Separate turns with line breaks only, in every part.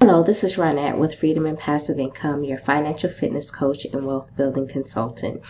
Hello, this is Ronette with Freedom and Passive Income, your financial fitness coach and wealth building consultant.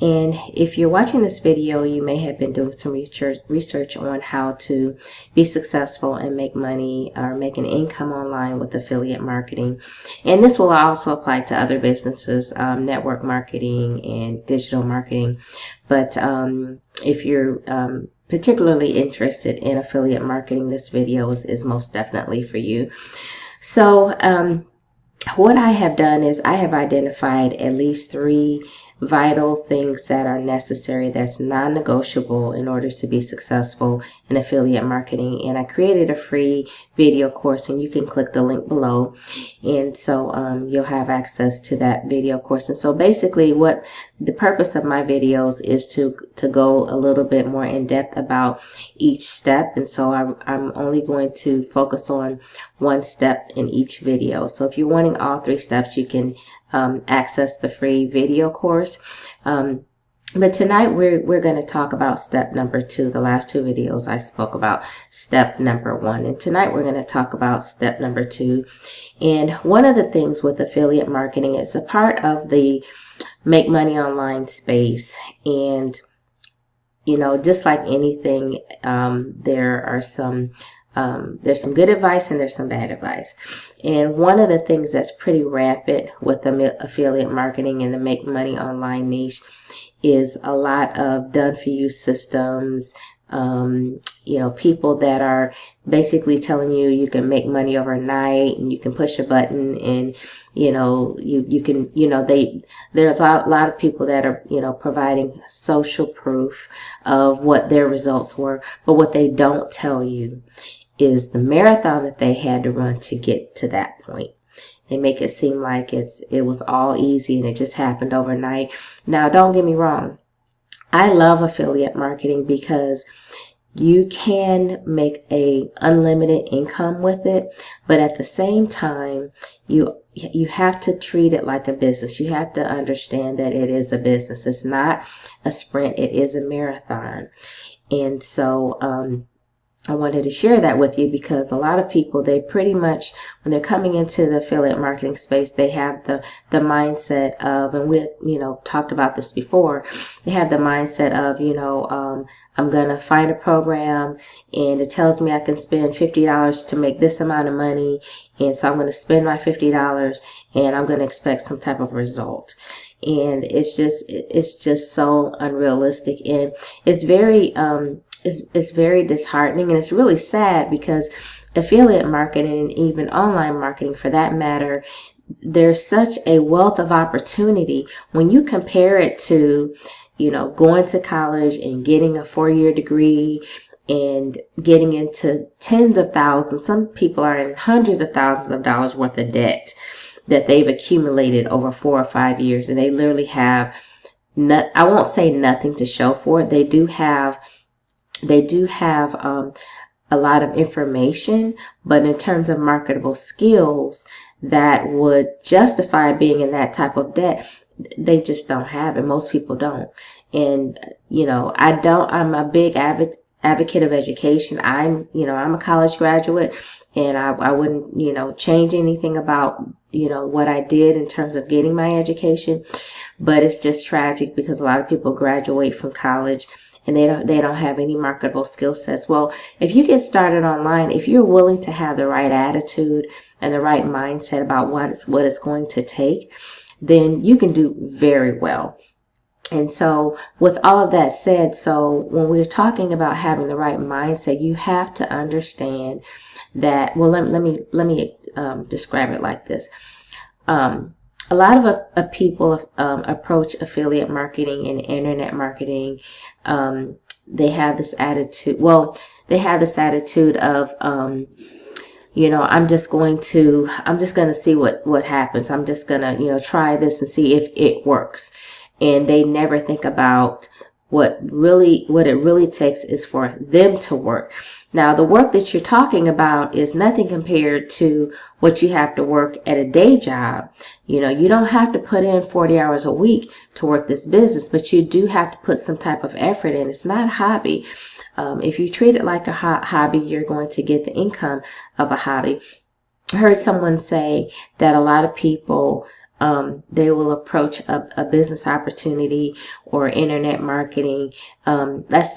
And if you're watching this video, you may have been doing some research on how to be successful and make money or make an income online with affiliate marketing. And this will also apply to other businesses, network marketing and digital marketing. But if you're particularly interested in affiliate marketing, this video is most definitely for you. So what I have done is I have identified at least 3 vital things that are necessary, that's non-negotiable in order to be successful in affiliate marketing. And I created a free video course, and you can click the link below, and so you'll have access to that video course. And so basically what the purpose of my videos is to go a little bit more in depth about each step, and so I'm only going to focus on one step in each video. So if you're wanting all 3 steps, you can access the free video course. But tonight we're going to talk about step number 2. The last 2 videos I spoke about step number 1, and tonight we're going to talk about step number 2. And one of the things with affiliate marketing, it's a part of the make money online space, and you know, just like anything, there's some good advice and there's some bad advice. And one of the things that's pretty rampant with the affiliate marketing and the make money online niche is a lot of done-for-you systems. You know, people that are basically telling you you can make money overnight and you can push a button and you know you can, you know, there's a lot of people that are, you know, providing social proof of what their results were, but what they don't tell you is the marathon that they had to run to get to that point. They make it seem like it was all easy and it just happened overnight. Now, don't get me wrong. I love affiliate marketing because you can make a unlimited income with it, but at the same time, you have to treat it like a business. You have to understand that it is a business. It's not a sprint. It is a marathon. And so, I wanted to share that with you because a lot of people, they pretty much, when they're coming into the affiliate marketing space, they have the mindset of, and we, you know, talked about this before, they have the mindset of, you know, I'm going to find a program and it tells me I can spend $50 to make this amount of money. And so I'm going to spend my $50 and I'm going to expect some type of result. And it's just so unrealistic, and it's very it's very disheartening, and it's really sad because affiliate marketing, and even online marketing for that matter, there's such a wealth of opportunity when you compare it to, you know, going to college and getting a 4-year degree and getting into tens of thousands. Some people are in hundreds of thousands of dollars worth of debt that they've accumulated over 4 or 5 years, and they literally have I won't say nothing to show for it. They do have a lot of information, but in terms of marketable skills that would justify being in that type of debt, they just don't have it. Most people don't. And, you know, I'm a big advocate of education. I'm a college graduate, and I wouldn't, you know, change anything about, you know, what I did in terms of getting my education. But it's just tragic because a lot of people graduate from college and they don't have any marketable skill sets. Well, if you get started online, if you're willing to have the right attitude and the right mindset about what it's going to take, then you can do very well. And so with all of that said, so when we're talking about having the right mindset, you have to understand that, well, let me describe it like this. A lot of people approach affiliate marketing and internet marketing. They have this attitude. Well, they have this attitude of, you know, I'm just going to see what happens. I'm just gonna, you know, try this and see if it works. And they never think about what it really takes is for them to work. Now, the work that you're talking about is nothing compared to what you have to work at a day job. You know, you don't have to put in 40 hours a week to work this business, but you do have to put some type of effort in. It's not a hobby. If you treat it like a hobby, you're going to get the income of a hobby. I heard someone say that a lot of people, they will approach a business opportunity or internet marketing. Let's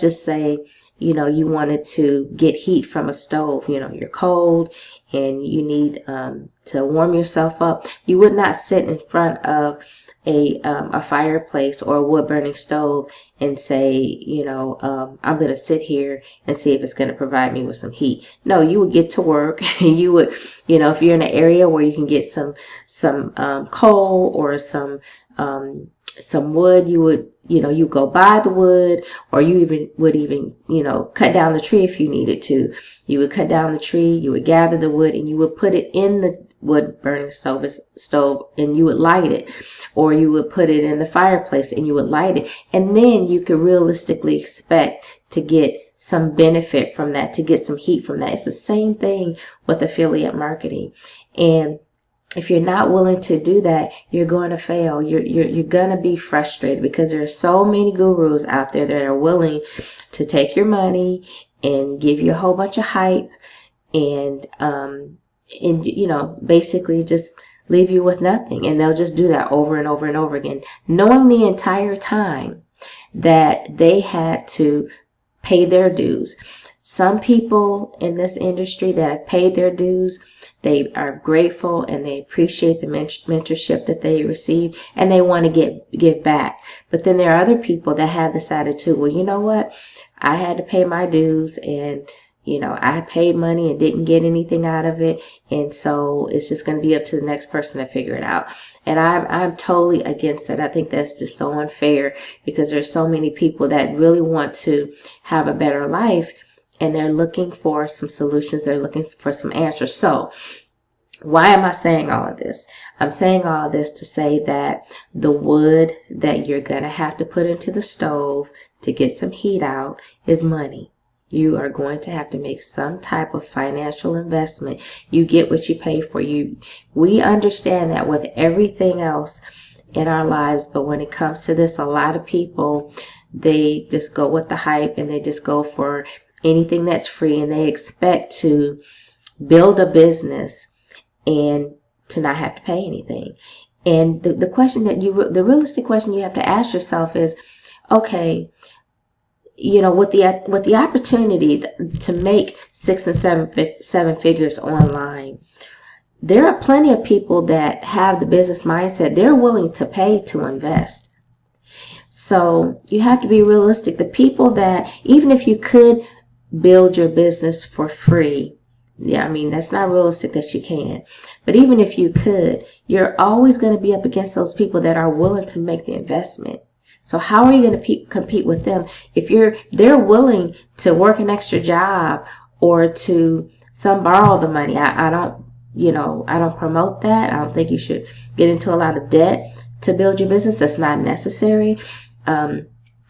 just say, you wanted to get heat from a stove. You're cold and you need to warm yourself up. You would not sit in front of a fireplace or a wood burning stove and say, I'm going to sit here and see if it's going to provide me with some heat. No, you would get to work and you would, if you're in an area where you can get some coal or some wood, you would, you go buy the wood, or you would even, cut down the tree if you needed to. You would cut down the tree, you would gather the wood, and you would put it in the wood burning stove and you would light it, or you would put it in the fireplace and you would light it, and then you could realistically expect to get some benefit from that, to get some heat from that. It's the same thing with affiliate marketing. And if you're not willing to do that, you're going to fail. You're going to be frustrated because there are so many gurus out there that are willing to take your money and give you a whole bunch of hype and basically just leave you with nothing. And they'll just do that over and over and over again, knowing the entire time that they had to pay their dues. Some people in this industry that have paid their dues, they are grateful and they appreciate the mentorship that they receive, and they want to give back. But then there are other people that have this attitude, well, you know what? I had to pay my dues, and I paid money and didn't get anything out of it, and so it's just going to be up to the next person to figure it out. And I'm totally against that. I think that's just so unfair, because there's so many people that really want to have a better life, and they're looking for some solutions. They're looking for some answers. So why am I saying all of this? I'm saying all of this to say that the wood that you're going to have to put into the stove to get some heat out is money. You are going to have to make some type of financial investment. You get what you pay for. We understand that with everything else in our lives, but when it comes to this, a lot of people, they just go with the hype and they just go for anything that's free, and they expect to build a business and to not have to pay anything. And the question the realistic question you have to ask yourself is, okay, with the opportunity to make 6 and 7 figures online, there are plenty of people that have the business mindset. They're willing to pay to invest. So you have to be realistic. The people that, even if you could build your business for free, that's not realistic that you can. But even if you could, you're always going to be up against those people that are willing to make the investment. So how are you going to compete with them if they're willing to work an extra job or to borrow the money? I don't promote that. I don't think you should get into a lot of debt to build your business. That's not necessary.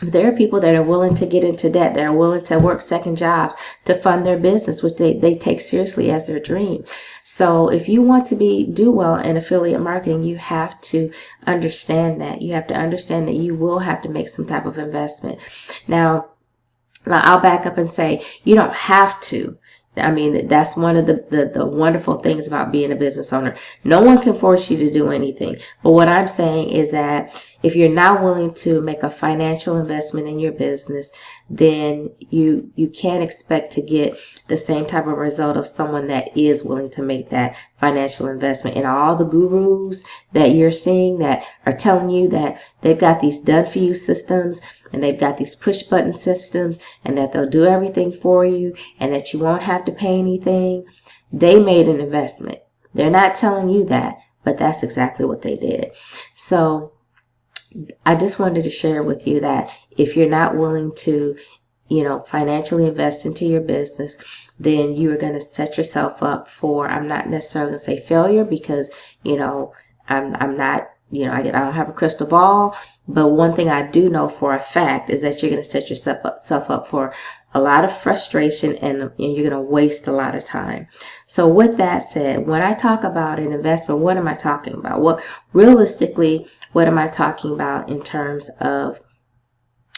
There are people that are willing to get into debt. They're willing to work second jobs to fund their business, which they take seriously as their dream. So if you want to do well in affiliate marketing, you have to understand that. You have to understand that you will have to make some type of investment. Now I'll back up and say you don't have to. That's one of the wonderful things about being a business owner. No one can force you to do anything. But what I'm saying is that if you're not willing to make a financial investment in your business, then you can't expect to get the same type of result of someone that is willing to make that financial investment. And all the gurus that you're seeing that are telling you that they've got these done for you systems, and they've got these push button systems, and that they'll do everything for you, and that you won't have to pay anything, they made an investment. They're not telling you that, but that's exactly what they did. So I just wanted to share with you that if you're not willing to, financially invest into your business, then you are going to set yourself up for, I'm not necessarily going to say failure, because, I'm not, I don't have a crystal ball, but one thing I do know for a fact is that you're going to set yourself up for a lot of frustration, and you're going to waste a lot of time. So with that said, when I talk about an investment, what am I talking about? Realistically, what am I talking about in terms of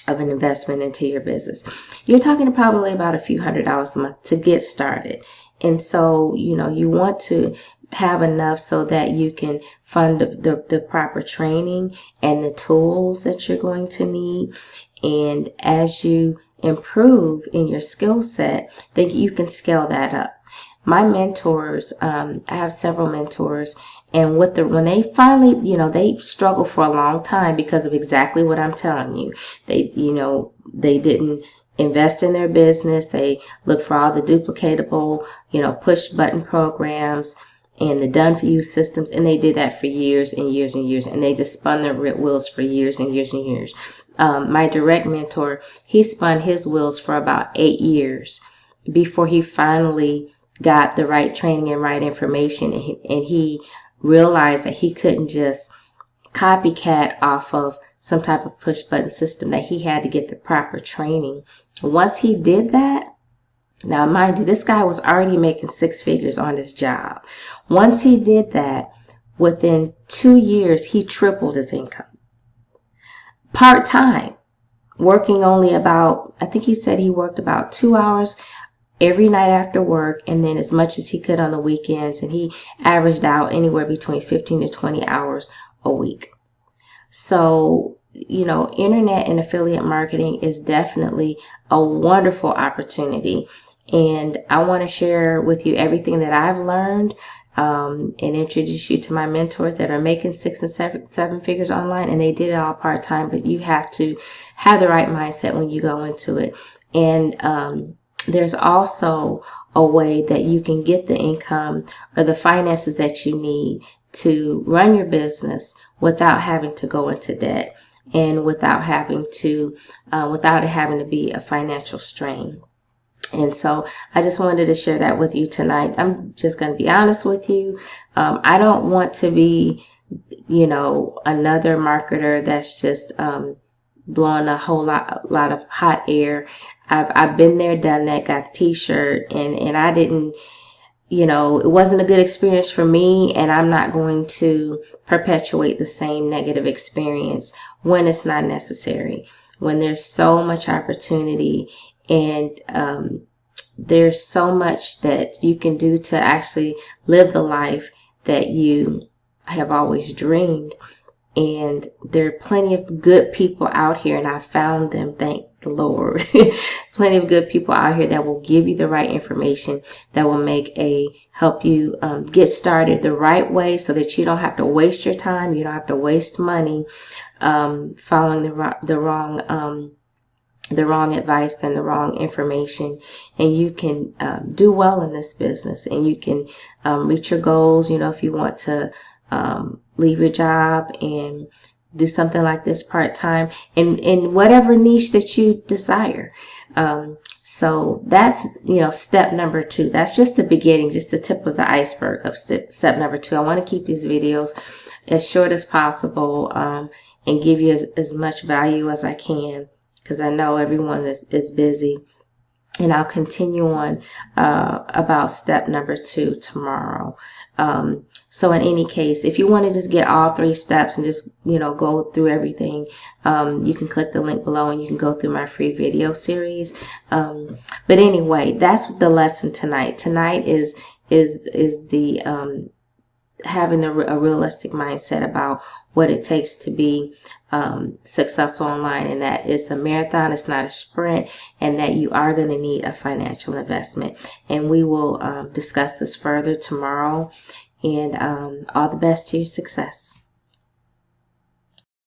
an investment into your business? You're talking probably about a few $100s a month to get started. And so, you want to have enough so that you can fund the proper training and the tools that you're going to need. And as you improve in your skill set, then you can scale that up. My mentors, I have several mentors, and when they finally, they struggle for a long time because of exactly what I'm telling you. They didn't invest in their business. They look for all the duplicatable, push button programs and the done for you systems, and they did that for years and years and years, and they just spun their wheels for years and years and years. My direct mentor, he spun his wheels for about 8 years before he finally got the right training and right information, and he realized that he couldn't just copycat off of some type of push button system, that he had to get the proper training. Once he did that, now mind you, this guy was already making 6 figures on his job. Once he did that, within 2 years, he tripled his income. Part-time, working only about, I think he said he worked about 2 hours every night after work, and then as much as he could on the weekends, and he averaged out anywhere between 15 to 20 hours a week. So, internet and affiliate marketing is definitely a wonderful opportunity, and I want to share with you everything that I've learned, and introduce you to my mentors that are making 6 and 7 figures online, and they did it all part-time. But you have to have the right mindset when you go into it. And there's also a way that you can get the income or the finances that you need to run your business without having to go into debt, and without it having to be a financial strain. And so I just wanted to share that with you tonight. I'm just going to be honest with you. I don't want to be, another marketer that's just blowing a whole lot of hot air. I've been there, done that, got the t-shirt, and I didn't, it wasn't a good experience for me, and I'm not going to perpetuate the same negative experience when it's not necessary, when there's so much opportunity, and there's so much that you can do to actually live the life that you have always dreamed. And there are plenty of good people out here, and I found them, thank the Lord. Plenty of good people out here that will give you the right information, that will help you get started the right way, so that you don't have to waste your time, you don't have to waste money following the wrong advice and the wrong information. And you can do well in this business, and you can reach your goals. If you want to leave your job and do something like this part-time in whatever niche that you desire. So that's, step number 2. That's just the beginning, just the tip of the iceberg of step number 2. I want to keep these videos as short as possible, and give you as much value as I can, because I know everyone is busy. And I'll continue on about step number 2 tomorrow. So in any case, if you want to just get all 3 steps and just, go through everything, you can click the link below and you can go through my free video series. But anyway, that's the lesson tonight. Tonight is the having a realistic mindset about what it takes to be successful online, and that it's a marathon, it's not a sprint, and that you are going to need a financial investment. And we will discuss this further tomorrow. And all the best to your success.